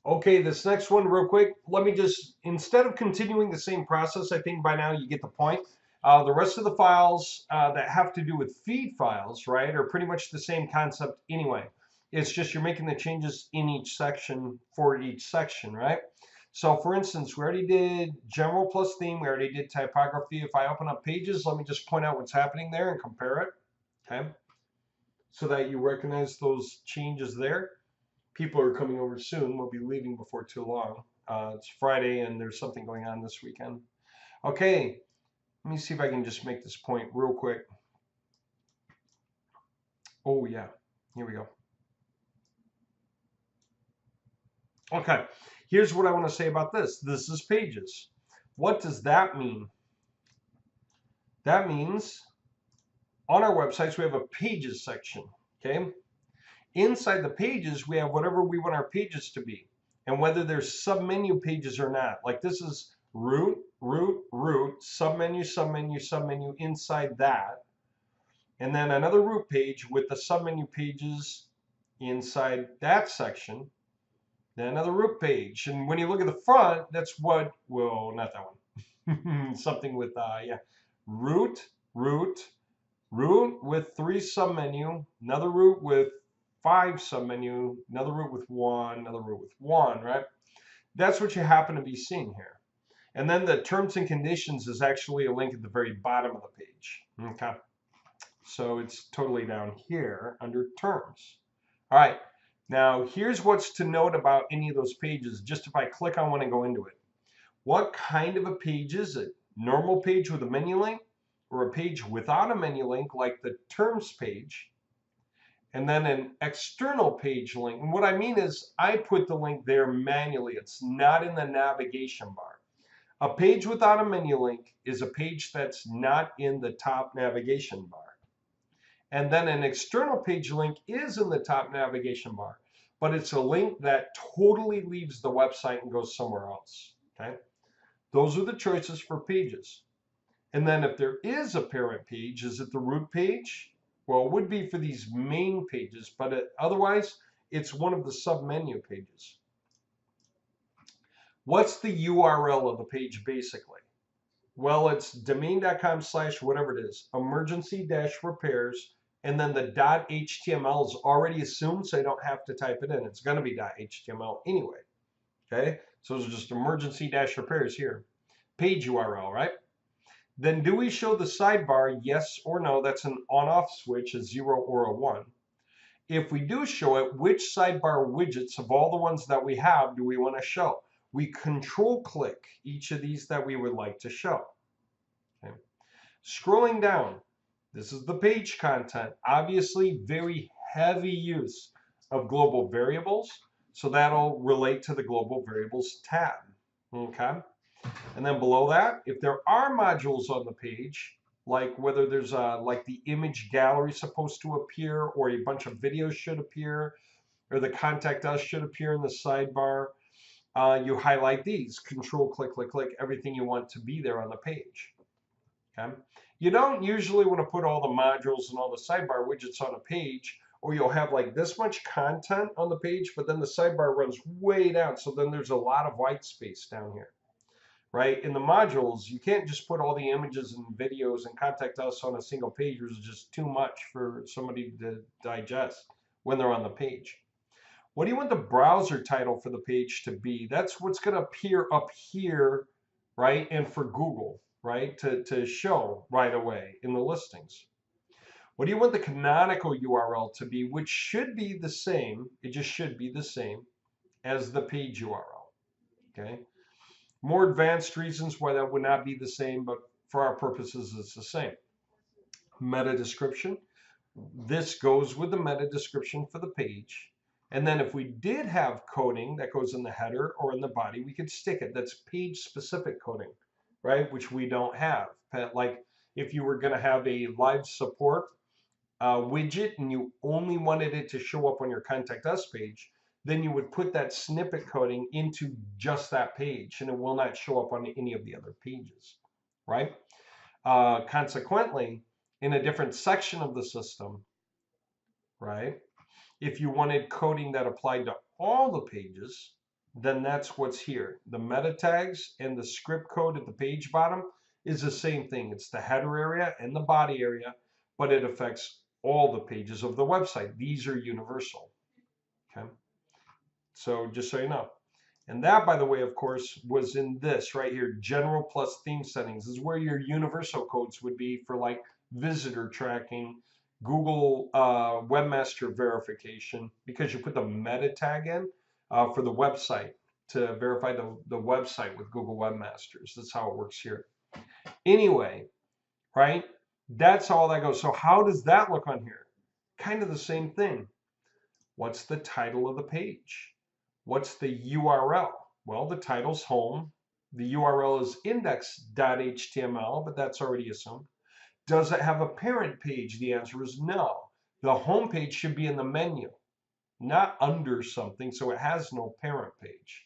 Okay, this next one real quick. Let me just, instead of continuing the same process, I think by now you get the point. The rest of the files that have to do with feed files, right, are pretty much the same concept anyway. It's just you're making the changes in each section for each section, right? So for instance, we already did general plus theme. We already did typography. If I open up pages, let me just point out what's happening there and compare it, okay? So that you recognize those changes there. People are coming over soon. We'll be leaving before too long. It's Friday and there's something going on this weekend. Okay, let me see if I can just make this point real quick. Oh yeah, here we go. Okay, here's what I want to say about this. This is pages. What does that mean? That means on our websites we have a pages section, okay? Inside the pages, we have whatever we want our pages to be, and whether there's submenu pages or not. Like this is root, root, root, submenu, submenu, submenu inside that, and then another root page with the submenu pages inside that section, then another root page. And when you look at the front, that's what, well, not that one. Something with, yeah, root, root, root with 3 submenu, another root with 5 submenu, another root with 1, another root with 1, right? That's what you happen to be seeing here. And then the terms and conditions is actually a link at the very bottom of the page. Okay. So it's totally down here under terms. All right. Now here's what's to note about any of those pages, just if I click on one and go into it. What kind of a page is it? Normal page with a menu link, or a page without a menu link like the terms page, and then an external page link. And what I mean is I put the link there manually. It's not in the navigation bar. A page without a menu link is a page that's not in the top navigation bar. And then an external page link is in the top navigation bar, but it's a link that totally leaves the website and goes somewhere else, okay? Those are the choices for pages. And then if there is a parent page, is it the root page? Well, it would be for these main pages, but otherwise it's one of the submenu pages. What's the URL of the page basically? Well, it's domain.com / whatever it is, emergency-repairs, and then the .html is already assumed, so I don't have to type it in. It's going to be .html anyway. Okay, so it's just emergency-repairs here. Page URL, right? Then do we show the sidebar, yes or no? That's an on-off switch, a 0 or a 1. If we do show it, which sidebar widgets of all the ones that we have do we want to show? We control click each of these that we would like to show. Okay. Scrolling down, this is the page content. Obviously, very heavy use of global variables, so that'll relate to the global variables tab. Okay. And then below that, if there are modules on the page, like whether there's like the image gallery supposed to appear, or a bunch of videos should appear, or the contact us should appear in the sidebar, you highlight these, control click, click, click, everything you want to be there on the page. Okay. You don't usually want to put all the modules and all the sidebar widgets on a page, or you'll have like this much content on the page, but then the sidebar runs way down, so then there's a lot of white space down here. Right? In the modules, you can't just put all the images and videos and contact us on a single page. It's just too much for somebody to digest when they're on the page. What do you want the browser title for the page to be? That's what's going to appear up here, right? And for Google, right? To show right away in the listings. What do you want the canonical URL to be, which should be the same, it just should be the same as the page URL, okay? More advanced reasons why that would not be the same, but for our purposes, it's the same. Meta description. This goes with the meta description for the page. And then if we did have coding that goes in the header or in the body, we could stick it. That's page specific coding, right? Which we don't have. Like if you were going to have a live support widget and you only wanted it to show up on your contact us page, then you would put that snippet coding into just that page, and it will not show up on any of the other pages, right? Consequently, in a different section of the system, right, if you wanted coding that applied to all the pages, then that's what's here. The meta tags and the script code at the page bottom is the same thing. It's the header area and the body area, but it affects all the pages of the website. These are universal. Okay. So just so you know. And that, by the way, of course, was in this right here, general plus theme settings. This is where your universal codes would be for like visitor tracking, Google webmaster verification, because you put the meta tag in for the website to verify the website with Google Webmasters. That's how it works here. Anyway, right? That's how all that goes. So how does that look on here? Kind of the same thing. What's the title of the page? What's the URL? Well, the title's home. The URL is index.html, but that's already assumed. Does it have a parent page? The answer is no. The home page should be in the menu, not under something, so it has no parent page.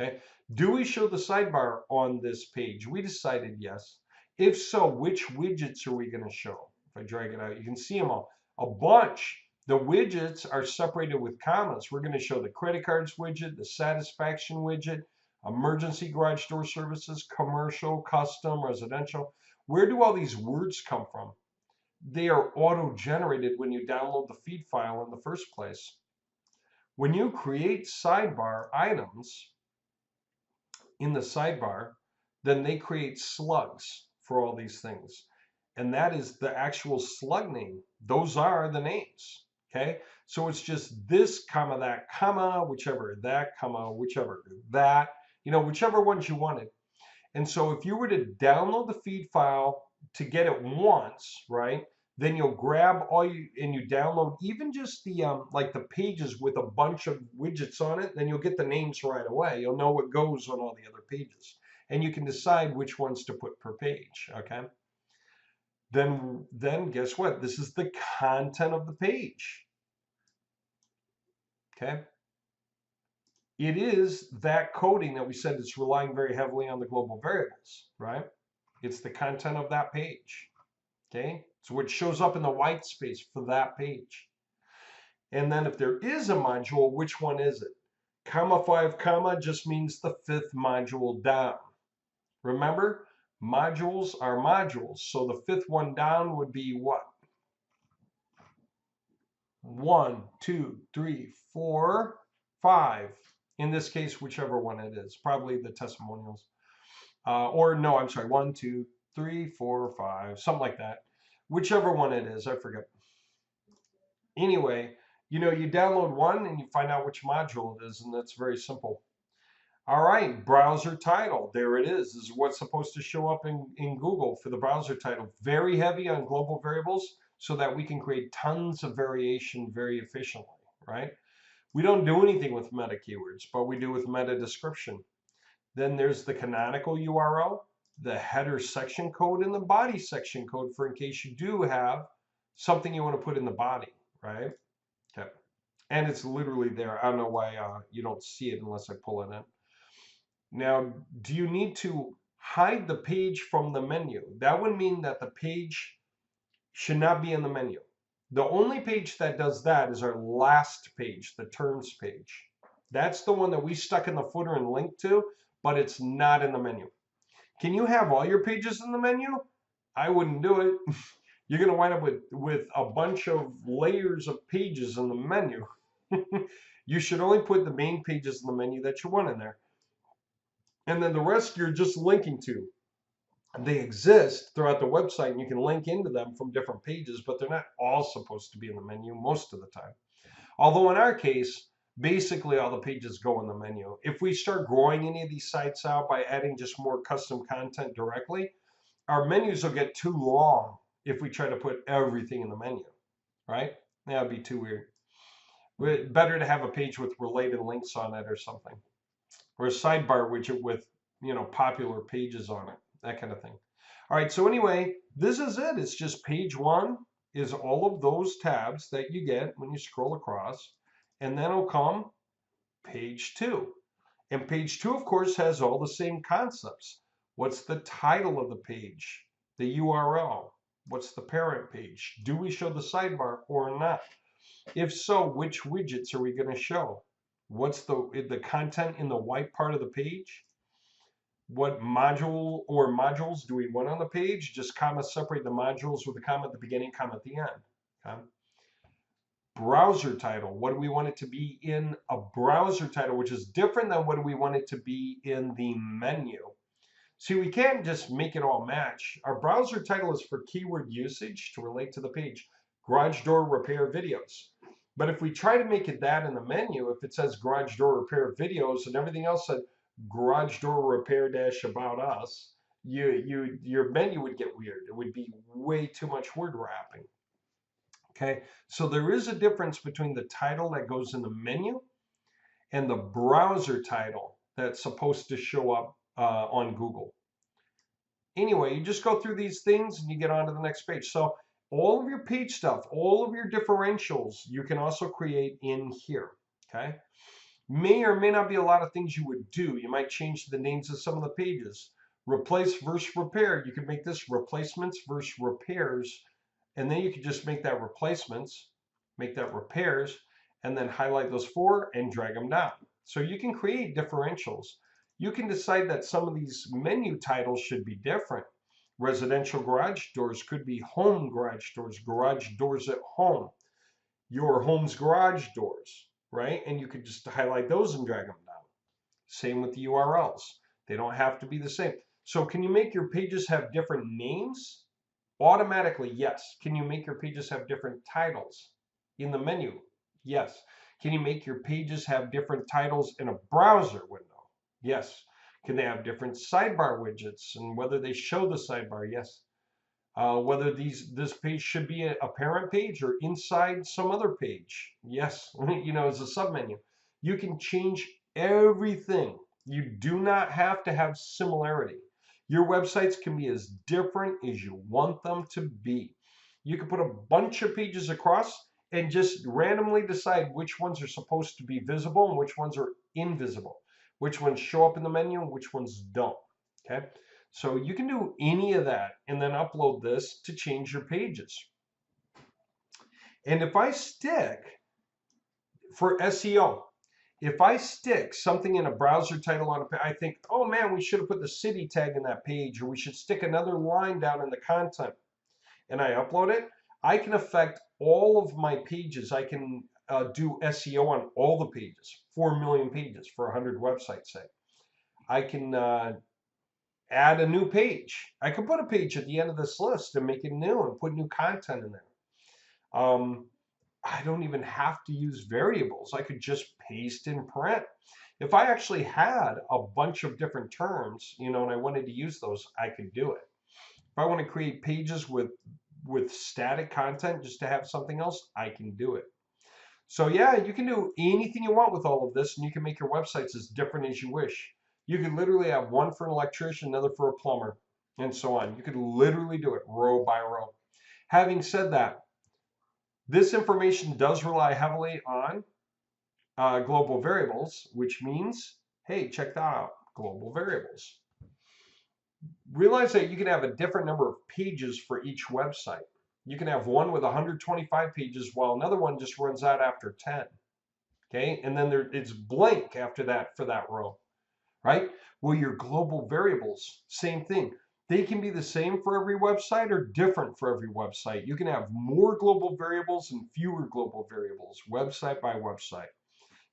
Okay. Do we show the sidebar on this page? We decided yes. If so, which widgets are we going to show? If I drag it out, you can see them all. A bunch. The widgets are separated with commas. We're going to show the credit cards widget, the satisfaction widget, emergency garage door services, commercial, custom, residential. Where do all these words come from? They are auto-generated when you download the feed file in the first place. When you create sidebar items in the sidebar, then they create slugs for all these things. And that is the actual slug name. Those are the names. Okay, so it's just this comma, that comma, whichever, that comma, whichever, that, whichever ones you wanted. And so if you were to download the feed file to get it once, right, then you'll grab and you download even just the like the pages with a bunch of widgets on it, then you'll get the names right away. You'll know what goes on all the other pages. And you can decide which ones to put per page, okay? Then guess what? This is the content of the page. Okay? It is that coding that we said it's relying very heavily on the global variables, right? It's the content of that page. Okay? So what shows up in the white space for that page. And then if there is a module, which one is it? Comma 5, comma just means the 5th module down. Remember? Modules are modules. So the 5th one down would be what? 1, 2, 3, 4, 5. In this case, whichever one it is, probably the testimonials. Or no, I'm sorry, 1, 2, 3, 4, 5, something like that. Whichever one it is, I forget. Anyway, you download one and you find out which module it is, and that's very simple. All right, browser title. There it is. This is what's supposed to show up in Google for the browser title. Very heavy on global variables so that we can create tons of variation very efficiently, right? We don't do anything with meta keywords, but we do with meta description. Then there's the canonical URL, the header section code, and the body section code for in case you do have something you want to put in the body, right? Okay. And it's literally there. I don't know why you don't see it unless I pull it in. Now, do you need to hide the page from the menu? That would mean that the page should not be in the menu. The only page that does that is our last page, the terms page. That's the one that we stuck in the footer and linked to, but it's not in the menu. Can you have all your pages in the menu? I wouldn't do it. You're going to wind up with a bunch of layers of pages in the menu. You should only put the main pages in the menu that you want in there. And then the rest you're just linking to. They exist throughout the website and you can link into them from different pages, but they're not all supposed to be in the menu most of the time. Although in our case, basically all the pages go in the menu. If we start growing any of these sites out by adding just more custom content directly, our menus will get too long if we try to put everything in the menu, right? That would be too weird. Better to have a page with related links on it or something. Or a sidebar widget with, popular pages on it, that kind of thing. All right, so anyway, this is it. It's just page 1 is all of those tabs that you get when you scroll across, and then will come page 2. And page 2, of course, has all the same concepts. What's the title of the page? The URL? What's the parent page? Do we show the sidebar or not? If so, which widgets are we going to show? What's the content in the white part of the page? What module or modules do we want on the page? Just comma separate the modules with a comma at the beginning, comma at the end. Okay? Browser title. What do we want it to be in a browser title, which is different than what do we want it to be in the menu? See, we can't just make it all match. Our browser title is for keyword usage to relate to the page. Garage door repair videos. But if we try to make it that in the menu, if it says garage door repair videos and everything else said garage door repair dash about us, your menu would get weird. It would be way too much word wrapping. Okay, so there is a difference between the title that goes in the menu and the browser title that's supposed to show up on Google. Anyway, you just go through these things and you get on to the next page. So all of your page stuff, all of your differentials, you can also create in here, okay? May or may not be a lot of things you would do. You might change the names of some of the pages. Replace versus repair. You could make this replacements versus repairs. And then you could just make that replacements, make that repairs, and then highlight those four and drag them down. So you can create differentials. You can decide that some of these menu titles should be different. Residential garage doors could be home garage doors at home, your home's garage doors, right? And you could just highlight those and drag them down. Same with the URLs. They don't have to be the same. So can you make your pages have different names? Automatically, yes. Can you make your pages have different titles in the menu? Yes. Can you make your pages have different titles in a browser window? Yes. Can they have different sidebar widgets and whether they show the sidebar? Yes. Whether this page should be a parent page or inside some other page? Yes. You know, as a submenu. You can change everything. You do not have to have similarity. Your websites can be as different as you want them to be. You can put a bunch of pages across and just randomly decide which ones are supposed to be visible and which ones are invisible, which ones show up in the menu and which ones don't. Okay, so you can do any of that and then upload this to change your pages. And if I stick for SEO, if I stick something in a browser title on a page, I think, oh man, we should have put the city tag in that page, or we should stick another line down in the content, and I upload it, I can affect all of my pages. I can do SEO on all the pages, 4 million pages for 100 websites, say. I can add a new page. I can put a page at the end of this list and make it new and put new content in there. I don't even have to use variables. I could just paste in print. If I actually had a bunch of different terms, you know, and I wanted to use those, I could do it. If I want to create pages with static content just to have something else, I can do it. So yeah, you can do anything you want with all of this, and you can make your websites as different as you wish. You could literally have one for an electrician, another for a plumber, and so on. You could literally do it row by row. Having said that, this information does rely heavily on global variables, which means, hey, check that out, global variables. Realize that you can have a different number of pages for each website. You can have one with 125 pages while another one just runs out after 10. Okay, and then it's blank after that for that row, right? Well, your global variables, same thing. They can be the same for every website or different for every website. You can have more global variables and fewer global variables, website by website.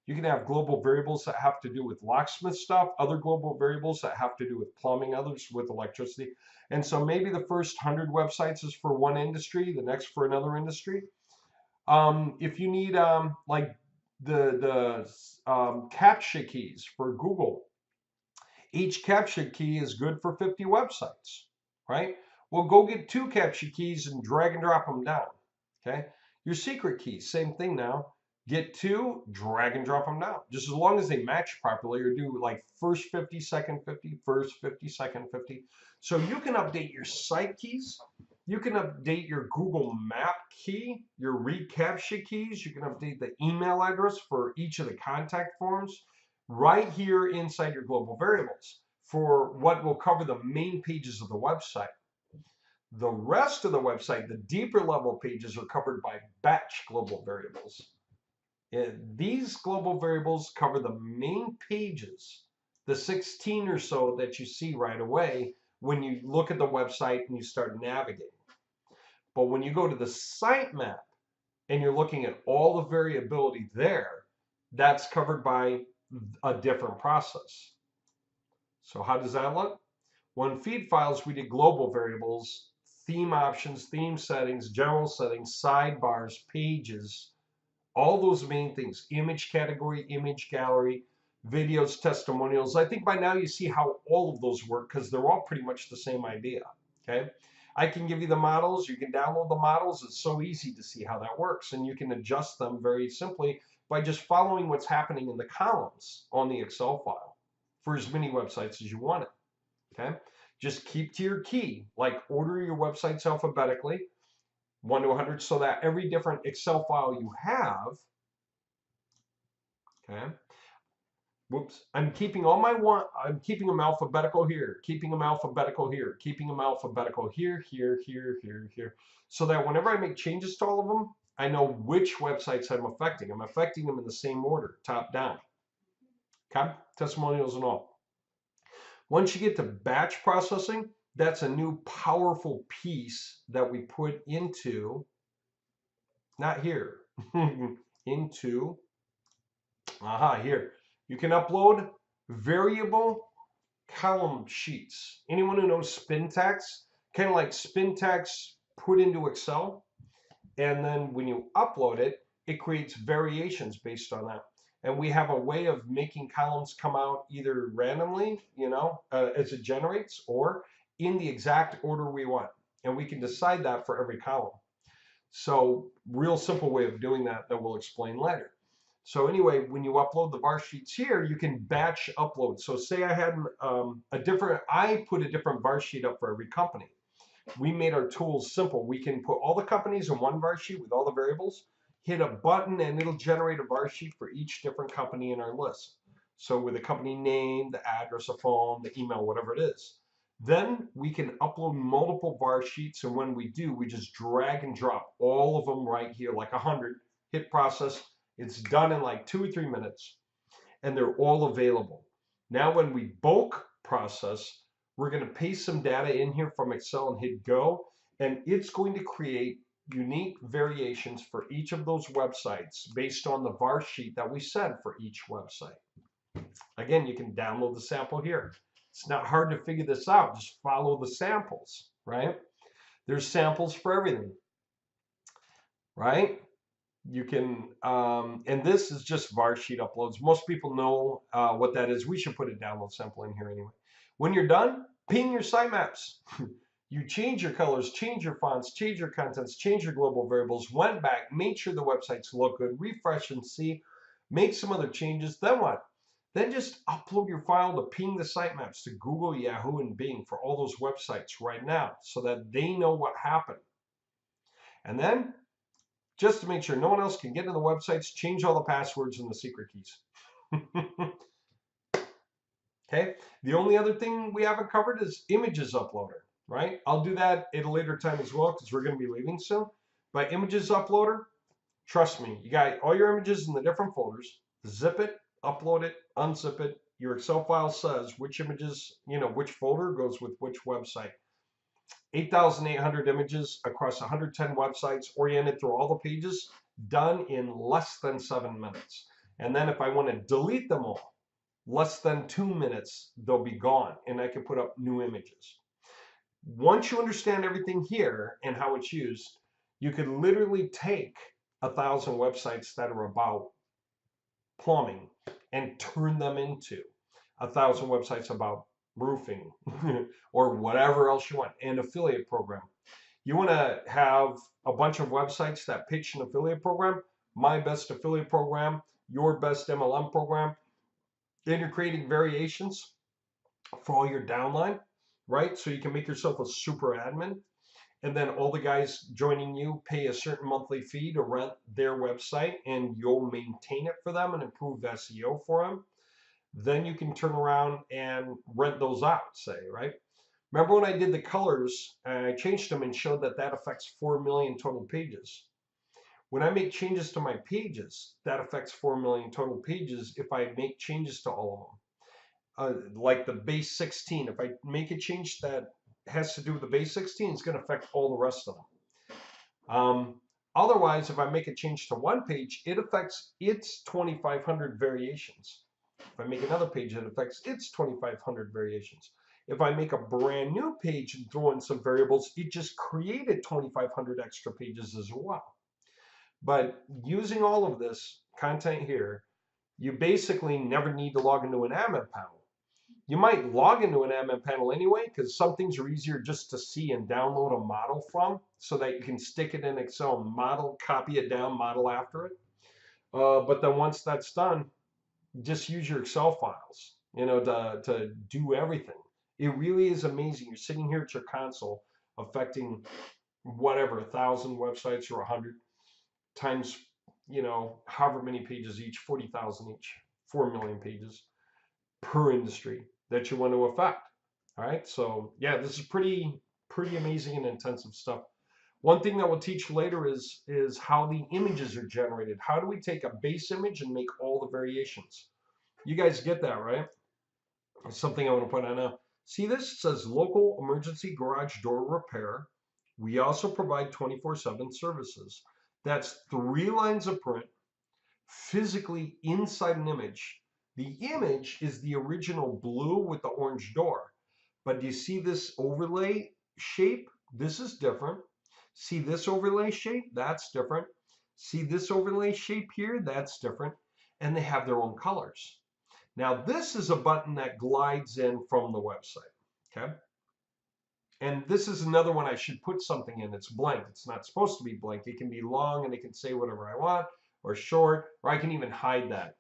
You can have global variables that have to do with locksmith stuff, other global variables that have to do with plumbing, others with electricity. And so maybe the first 100 websites is for one industry, the next for another industry. If you need like the CAPTCHA keys for Google, each CAPTCHA key is good for 50 websites, right? Well, go get 2 CAPTCHA keys and drag and drop them down, okay? Your secret keys, same thing now. Get 2, drag and drop them down. Just as long as they match properly, or do like first 50, second 50, first 50, second 50. So you can update your site keys. You can update your Google Map key, your reCAPTCHA keys. You can update the email address for each of the contact forms right here inside your global variables for what will cover the main pages of the website. The rest of the website, the deeper level pages, are covered by batch global variables. These global variables cover the main pages, the 16 or so that you see right away when you look at the website and you start navigating. But when you go to the sitemap and you're looking at all the variability there, that's covered by a different process. So how does that look? Well, in feed files, we did global variables, theme options, theme settings, general settings, sidebars, pages, all those main things, image category, image gallery, videos, testimonials. I think by now you see how all of those work because they're all pretty much the same idea, okay? I can give you the models. You can download the models. It's so easy to see how that works, and you can adjust them very simply by just following what's happening in the columns on the Excel file for as many websites as you want it, okay? Just keep to your key, like order your websites alphabetically, 1 to 100, so that every different Excel file you have, okay, whoops, I'm keeping I'm keeping them alphabetical here, keeping them alphabetical here, keeping them alphabetical here, here, here, here, here, so that whenever I make changes to all of them, I know which websites I'm affecting. I'm affecting them in the same order, top down, okay, testimonials and all. Once you get to batch processing, that's a new powerful piece that we put into, not here, into, here. You can upload variable column sheets. Anyone who knows Spintax, kind of like Spintax put into Excel, and then when you upload it, it creates variations based on that. And we have a way of making columns come out either randomly, as it generates, or in the exact order we want. And we can decide that for every column. So real simple way of doing that we'll explain later. So anyway, when you upload the var sheets here, you can batch upload. So say I had I put a different var sheet up for every company. We made our tools simple. We can put all the companies in one var sheet with all the variables, hit a button, and it'll generate a var sheet for each different company in our list. So with the company name, the address, the phone, the email, whatever it is. Then we can upload multiple var sheets, and when we do, we just drag and drop all of them right here, like 100, hit process. It's done in like 2 or 3 minutes, and they're all available. Now when we bulk process, we're going to paste some data in here from Excel and hit go, and it's going to create unique variations for each of those websites based on the var sheet that we set for each website. Again, you can download the sample here. It's not hard to figure this out. Just follow the samples, right? There's samples for everything, right? You can, and this is just var sheet uploads. Most people know what that is. We should put a download sample in here anyway. When you're done, ping your sitemaps. You change your colors, change your fonts, change your contents, change your global variables, went back, made sure the websites look good, refresh and see, make some other changes. Then what? Then just upload your file to ping the sitemaps to Google, Yahoo, and Bing for all those websites right now so that they know what happened. And then, just to make sure no one else can get into the websites, change all the passwords and the secret keys. Okay, the only other thing we haven't covered is images uploader, right? I'll do that at a later time as well because we're going to be leaving soon. But images uploader, trust me, you got all your images in the different folders, zip it, upload it, unzip it. Your Excel file says which images, which folder goes with which website. 8,800 images across 110 websites, oriented through all the pages, done in less than 7 minutes. And then if I want to delete them all, less than 2 minutes, they'll be gone, and I can put up new images. Once you understand everything here and how it's used, you could literally take 1,000 websites that are about plumbing and turn them into 1,000 websites about roofing or whatever else you want. An affiliate program. You want to have a bunch of websites that pitch an affiliate program, my best affiliate program, your best MLM program. Then you're creating variations for all your downline, right? So you can make yourself a super admin. And then all the guys joining you pay a certain monthly fee to rent their website, and you'll maintain it for them and improve SEO for them. Then you can turn around and rent those out, say, right? Remember when I did the colors, I changed them and showed that affects 4 million total pages. When I make changes to my pages, that affects 4 million total pages if I make changes to all of them. Like the base 16, if I make a change that has to do with the base 16, it's going to affect all the rest of them. Otherwise, if I make a change to one page, it affects its 2,500 variations. If I make another page, it affects its 2,500 variations. If I make a brand new page and throw in some variables, it just created 2,500 extra pages as well. But using all of this content here, you basically never need to log into an admin panel. You might log into an admin panel anyway, because some things are easier just to see and download a model from, so that you can stick it in Excel, model, copy it down, model after it. But then once that's done, just use your Excel files, to do everything. It really is amazing. You're sitting here at your console, affecting whatever, 1,000 websites or 100 times, however many pages each, 40,000 each, 4 million pages per industry that you want to affect. All right, so yeah, this is pretty amazing and intensive stuff. One thing that we'll teach later is how the images are generated. How do we take a base image and make all the variations? You guys get that, right? It's something I want to point out now. See this? It says local emergency garage door repair. We also provide 24/7 services. That's 3 lines of print physically inside an image. The image is the original blue with the orange door. But do you see this overlay shape? This is different. See this overlay shape? That's different. See this overlay shape here? That's different. And they have their own colors. Now this is a button that glides in from the website. Okay. And this is another one I should put something in. It's blank. It's not supposed to be blank. It can be long and it can say whatever I want, or short, or I can even hide that.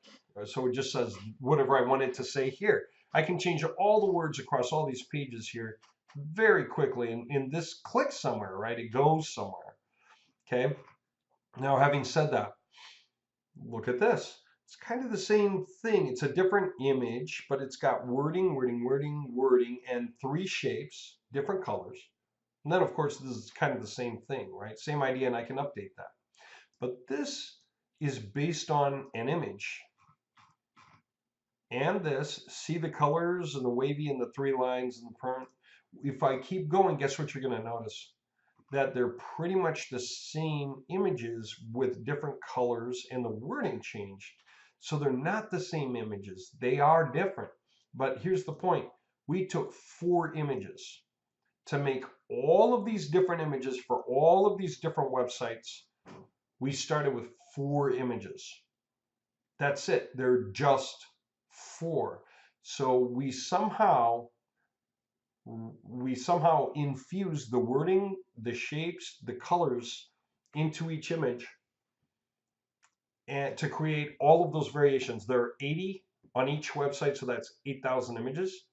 So it just says whatever I want it to say here. I can change all the words across all these pages here very quickly. And this clicks somewhere, right? It goes somewhere. Okay. Now, having said that, look at this. It's kind of the same thing. It's a different image, but it's got wording, and 3 shapes, different colors. And then, of course, this is kind of the same thing, right? Same idea, and I can update that. But this is based on an image. And this, see the colors and the wavy and the 3 lines and the print. If I keep going, guess what you're going to notice? That they're pretty much the same images with different colors and the wording changed. So they're not the same images. They are different. But here's the point. We took 4 images to make all of these different images for all of these different websites. We started with 4 images. That's it. They're just 4. So we somehow infuse the wording, the shapes, the colors into each image, and to create all of those variations. There are 80 on each website, so that's 8,000 images.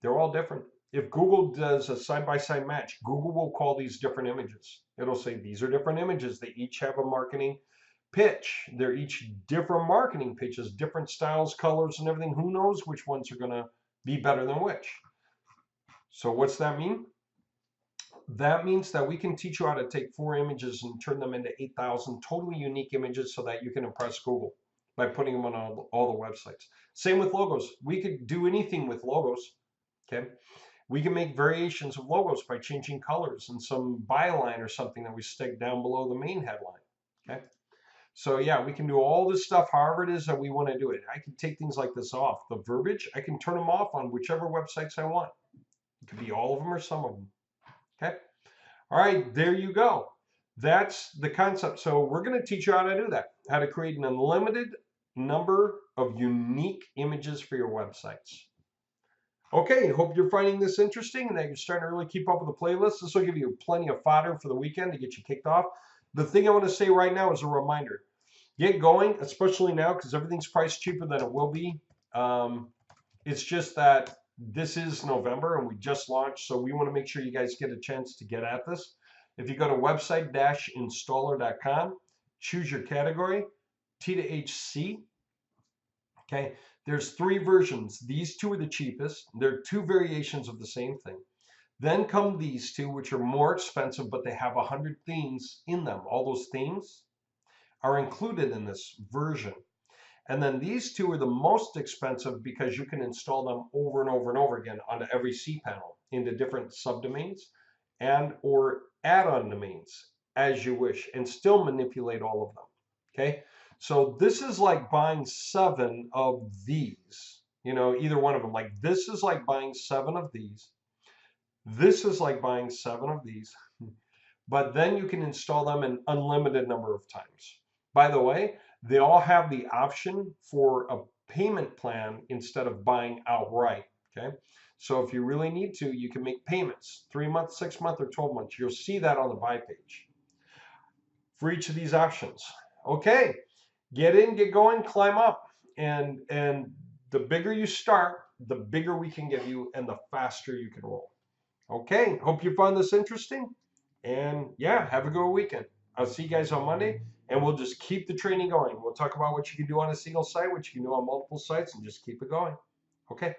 They're all different. If Google does a side-by-side match, Google will call these different images. It'll say these are different images. They each have a marketing pitch. They're each different marketing pitches, different styles, colors, and everything. Who knows which ones are going to be better than which? So what's that mean? That means that we can teach you how to take 4 images and turn them into 8,000 totally unique images so that you can impress Google by putting them on all the websites. Same with logos. We could do anything with logos. Okay. We can make variations of logos by changing colors and some byline or something that we stick down below the main headline. Okay. So yeah, we can do all this stuff however it is that we want to do it. I can take things like this off. The verbiage, I can turn them off on whichever websites I want. It could be all of them or some of them. Okay. All right, there you go. That's the concept. So we're going to teach you how to do that, how to create an unlimited number of unique images for your websites. Okay, hope you're finding this interesting and that you're starting to really keep up with the playlist. This will give you plenty of fodder for the weekend to get you kicked off. The thing I want to say right now is a reminder. Get going, especially now because everything's priced cheaper than it will be. It's just that this is November and we just launched, so we want to make sure you guys get a chance to get at this. If you go to website-installer.com, choose your category, T to HC. Okay, there's 3 versions. These 2 are the cheapest. They're 2 variations of the same thing. Then come these 2, which are more expensive, but they have 100 themes in them. All those themes, are included in this version. And then these two are the most expensive because you can install them over and over and over again onto every cPanel into different subdomains and or add-on domains as you wish, and still manipulate all of them. Okay, so this is like buying 7 of these, either one of them. Like this is like buying 7 of these. This is like buying 7 of these, but then you can install them an unlimited number of times. By the way, they all have the option for a payment plan instead of buying outright. Okay, so if you really need to, you can make payments 3 months, 6 months, or 12 months. You'll see that on the buy page for each of these options. Okay, get in, get going, climb up, and the bigger you start, the bigger we can give you and the faster you can roll. Okay, hope you found this interesting, and yeah, have a good weekend. I'll see you guys on Monday, and we'll just keep the training going. We'll talk about what you can do on a single site, what you can do on multiple sites, and just keep it going. Okay.